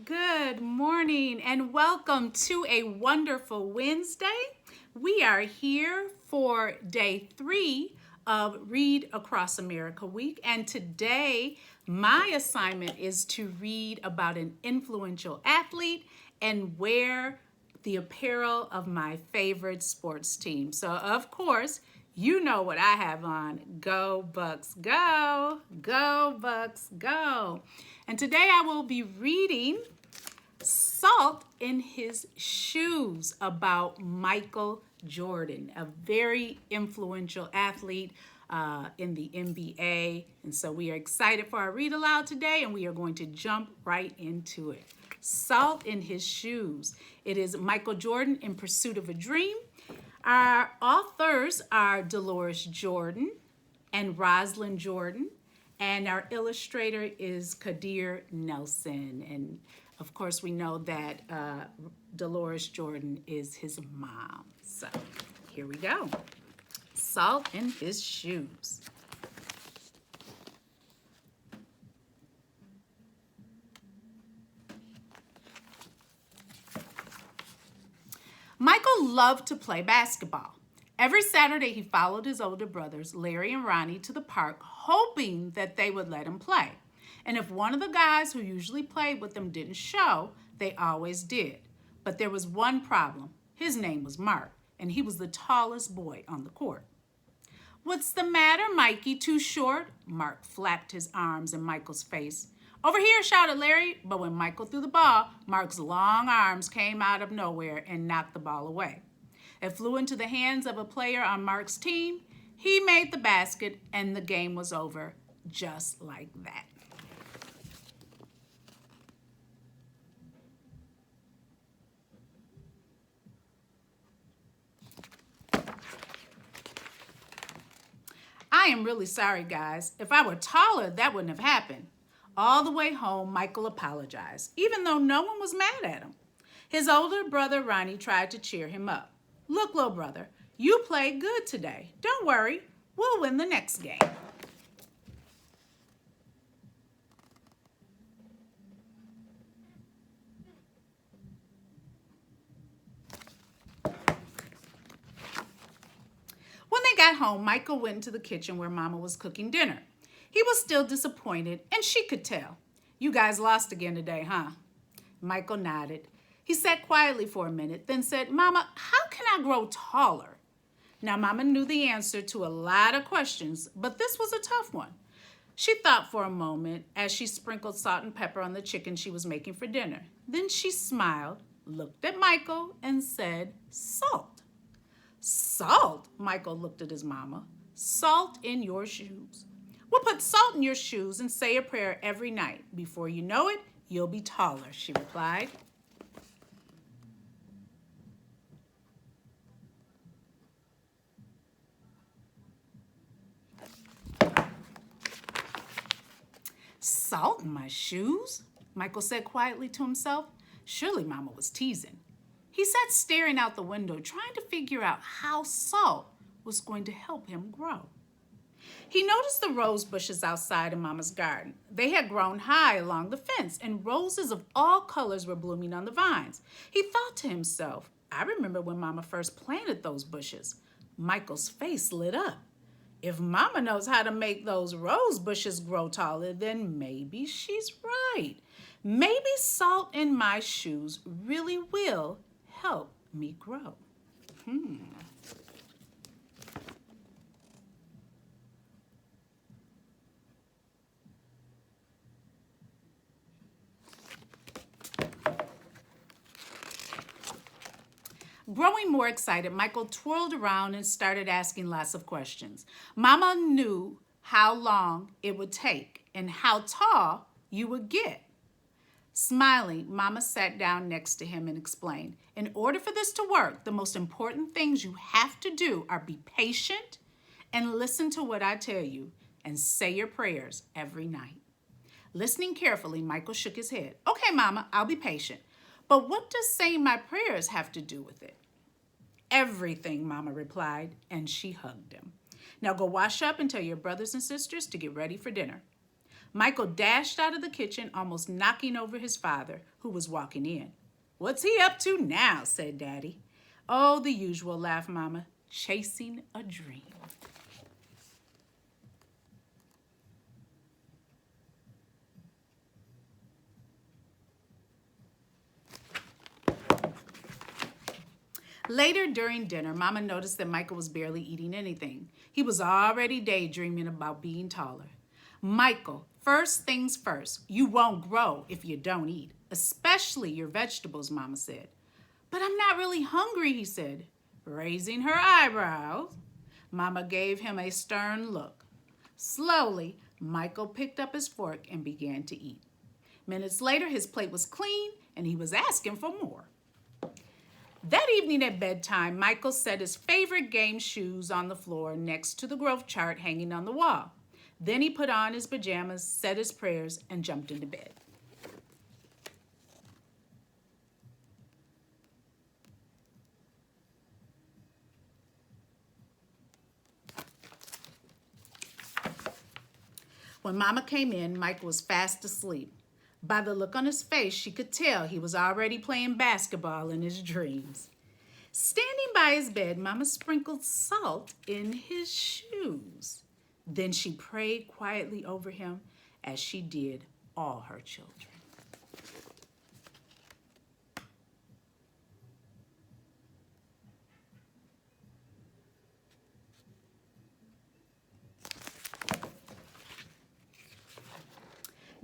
Good morning and welcome to a wonderful Wednesday. We are here for day 3 of Read Across America Week, and today my assignment is to read about an influential athlete and wear the apparel of my favorite sports team. So, of course, you know what I have on. Go Bucks, go! Go Bucks, go! And today I will be reading Salt in His Shoes about Michael Jordan, a very influential athlete in the NBA. And so we are excited for our read aloud today, and we are going to jump right into it. Salt in His Shoes. It is Michael Jordan in Pursuit of a Dream. Our authors are Dolores Jordan and Rosalind Jordan, and our illustrator is Kadir Nelson. And of course, we know that Dolores Jordan is his mom. So here we go. Salt in His Shoes. Michael loved to play basketball. Every Saturday, he followed his older brothers, Larry and Ronnie, to the park, hoping that they would let him play. And if one of the guys who usually played with them didn't show, they always did. But there was one problem. His name was Mark, and he was the tallest boy on the court. "What's the matter, Mikey? Too short?" Mark flapped his arms in Michael's face. "Over here," shouted Larry, but when Michael threw the ball, Mark's long arms came out of nowhere and knocked the ball away. It flew into the hands of a player on Mark's team. He made the basket, and the game was over just like that. "I am really sorry, guys. If I were taller, that wouldn't have happened." All the way home, Michael apologized, even though no one was mad at him. His older brother, Ronnie, tried to cheer him up. "Look, little brother, you played good today. Don't worry, we'll win the next game." When they got home, Michael went into the kitchen where Mama was cooking dinner. He was still disappointed, and she could tell. "You guys lost again today, huh?" Michael nodded. He sat quietly for a minute, then said, "Mama, how can I grow taller?" Now, Mama knew the answer to a lot of questions, but this was a tough one. She thought for a moment as she sprinkled salt and pepper on the chicken she was making for dinner. Then she smiled, looked at Michael, and said, "Salt." "Salt?" Michael looked at his mama. "Salt in your shoes. We'll put salt in your shoes and say a prayer every night. Before you know it, you'll be taller," she replied. "Salt in my shoes?" Michael said quietly to himself. Surely Mama was teasing. He sat staring out the window, trying to figure out how salt was going to help him grow. He noticed the rose bushes outside in Mama's garden. They had grown high along the fence, and roses of all colors were blooming on the vines. He thought to himself, "I remember when Mama first planted those bushes." Michael's face lit up. If Mama knows how to make those rose bushes grow taller, then maybe she's right. Maybe salt in my shoes really will help me grow. Growing more excited, Michael twirled around and started asking lots of questions. Mama knew how long it would take and how tall you would get. Smiling, Mama sat down next to him and explained, "In order for this to work, the most important things you have to do are be patient and listen to what I tell you and say your prayers every night." Listening carefully, Michael shook his head. "Okay, Mama, I'll be patient. But what does saying my prayers have to do with it?" "Everything," Mama replied, and she hugged him. "Now go wash up and tell your brothers and sisters to get ready for dinner." Michael dashed out of the kitchen, almost knocking over his father, who was walking in. "What's he up to now?" said Daddy. "Oh, the usual," laughed Mama. "Chasing a dream." Later during dinner, Mama noticed that Michael was barely eating anything. He was already daydreaming about being taller. "Michael, first things first, you won't grow if you don't eat, especially your vegetables," Mama said. "But I'm not really hungry," he said, raising her eyebrows. Mama gave him a stern look. Slowly, Michael picked up his fork and began to eat. Minutes later, his plate was clean and he was asking for more. That evening at bedtime, Michael set his favorite game shoes on the floor next to the growth chart hanging on the wall. Then he put on his pajamas, said his prayers, and jumped into bed. When Mama came in, Michael was fast asleep. By the look on his face, she could tell he was already playing basketball in his dreams. Standing by his bed, Mama sprinkled salt in his shoes. Then she prayed quietly over him, as she did all her children.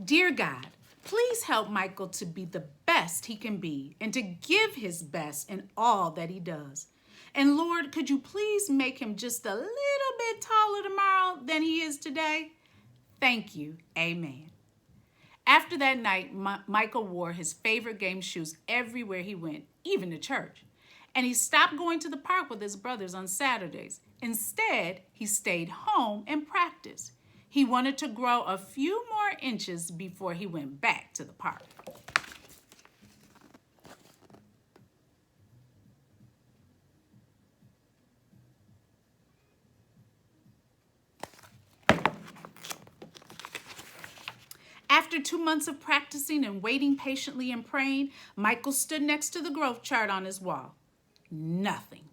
Dear God, please help Michael to be the best he can be and to give his best in all that he does. And Lord, could you please make him just a little bit taller tomorrow than he is today? Thank you. Amen. After that night, Michael wore his favorite game shoes everywhere he went, even to church. And he stopped going to the park with his brothers on Saturdays. Instead, he stayed home and practiced. He wanted to grow a few more inches before he went back to the park. After 2 months of practicing and waiting patiently and praying, Michael stood next to the growth chart on his wall. Nothing.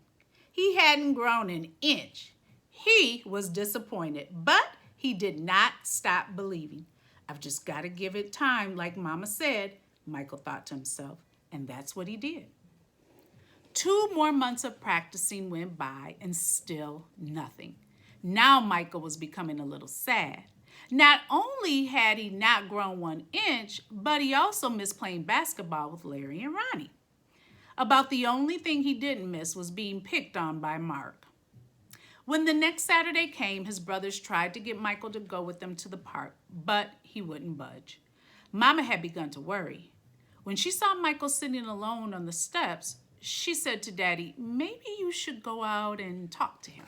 He hadn't grown an inch. He was disappointed, but he did not stop believing. I've just got to give it time, like Mama said, Michael thought to himself, and that's what he did. 2 more months of practicing went by and still nothing. Now Michael was becoming a little sad. Not only had he not grown 1 inch, but he also missed playing basketball with Larry and Ronnie. About the only thing he didn't miss was being picked on by Mark. When the next Saturday came, his brothers tried to get Michael to go with them to the park, but he wouldn't budge. Mama had begun to worry. When she saw Michael sitting alone on the steps, she said to Daddy, "Maybe you should go out and talk to him."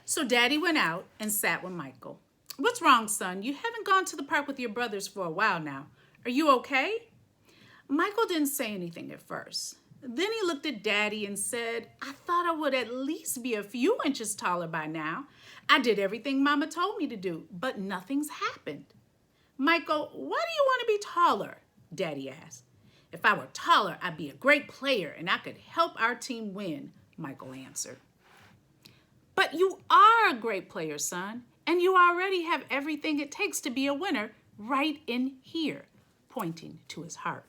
So Daddy went out and sat with Michael. "What's wrong, son? You haven't gone to the park with your brothers for a while now. Are you okay?" Michael didn't say anything at first. Then he looked at Daddy and said, "I thought I would at least be a few inches taller by now. I did everything Mama told me to do, but nothing's happened." "Michael, why do you want to be taller?" Daddy asked. "If I were taller, I'd be a great player and I could help our team win," Michael answered. "But you are a great player, son, and you already have everything it takes to be a winner right in here," pointing to his heart.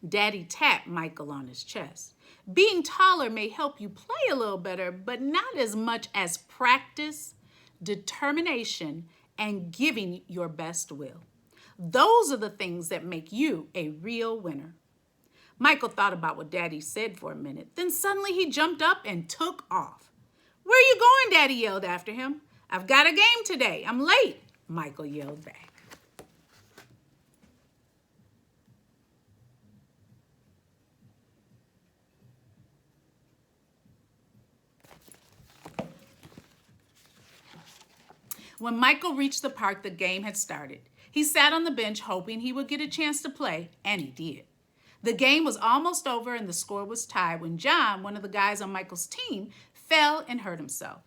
Daddy tapped Michael on his chest. "Being taller may help you play a little better, but not as much as practice, determination, and giving your best will. Those are the things that make you a real winner." Michael thought about what Daddy said for a minute. Then suddenly he jumped up and took off. "Where are you going?" Daddy yelled after him. "I've got a game today. I'm late," Michael yelled back. When Michael reached the park, the game had started. He sat on the bench hoping he would get a chance to play, and he did. The game was almost over and the score was tied when John, one of the guys on Michael's team, fell and hurt himself.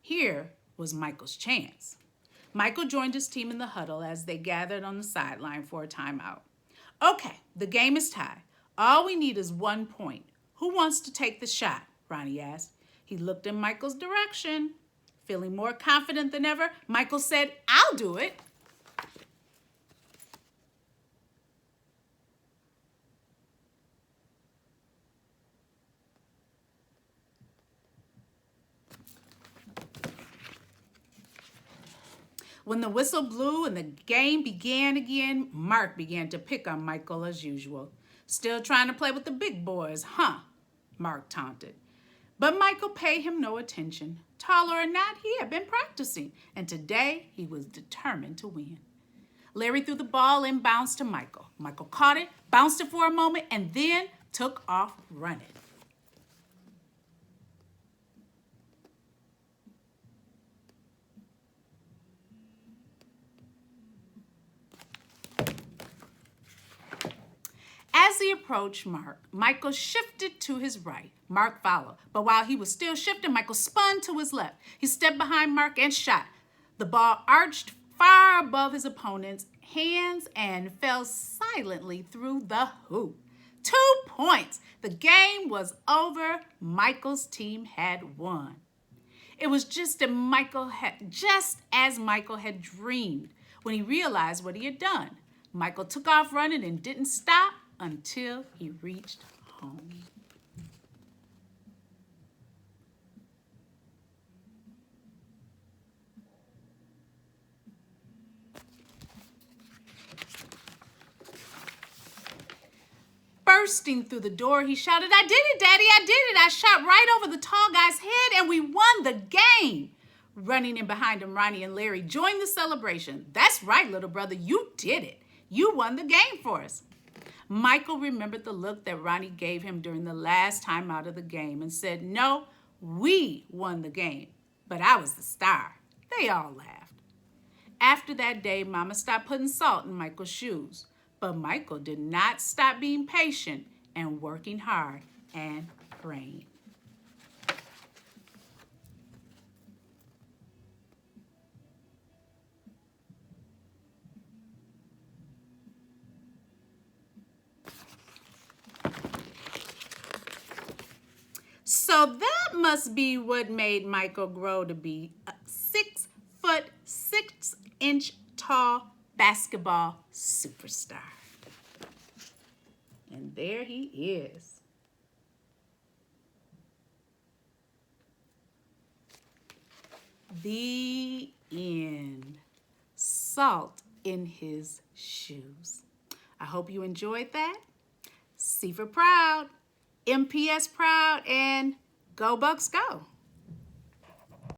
Here was Michael's chance. Michael joined his team in the huddle as they gathered on the sideline for a timeout. Okay, the game is tied. All we need is 1 point. Who wants to take the shot? Ronnie asked. He looked in Michael's direction. Feeling more confident than ever, Michael said, "I'll do it." When the whistle blew and the game began again, Mark began to pick on Michael as usual. "Still trying to play with the big boys, huh?" Mark taunted. But Michael paid him no attention. Taller or not, he had been practicing, and today he was determined to win. Larry threw the ball inbounds to Michael. Michael caught it, bounced it for a moment, and then took off running. As he approached Mark, Michael shifted to his right. Mark followed, but while he was still shifting, Michael spun to his left. He stepped behind Mark and shot. The ball arched far above his opponent's hands and fell silently through the hoop. 2 points. The game was over. Michael's team had won. It was just as Michael had dreamed when he realized what he had done. Michael took off running and didn't stop until he reached home. Bursting through the door, he shouted, "I did it, Daddy, I did it. I shot right over the tall guy's head and we won the game." Running in behind him, Ronnie and Larry joined the celebration. "That's right, little brother, you did it. You won the game for us." Michael remembered the look that Ronnie gave him during the last time out of the game and said, "No, we won the game, but I was the star." They all laughed. After that day, Mama stopped putting salt in Michael's shoes, but Michael did not stop being patient and working hard and praying. So that must be what made Michael grow to be a 6', 6" tall basketball superstar. And there he is. The end. Salt in his shoes. I hope you enjoyed that. C for proud. MPS proud, and go Bucks go.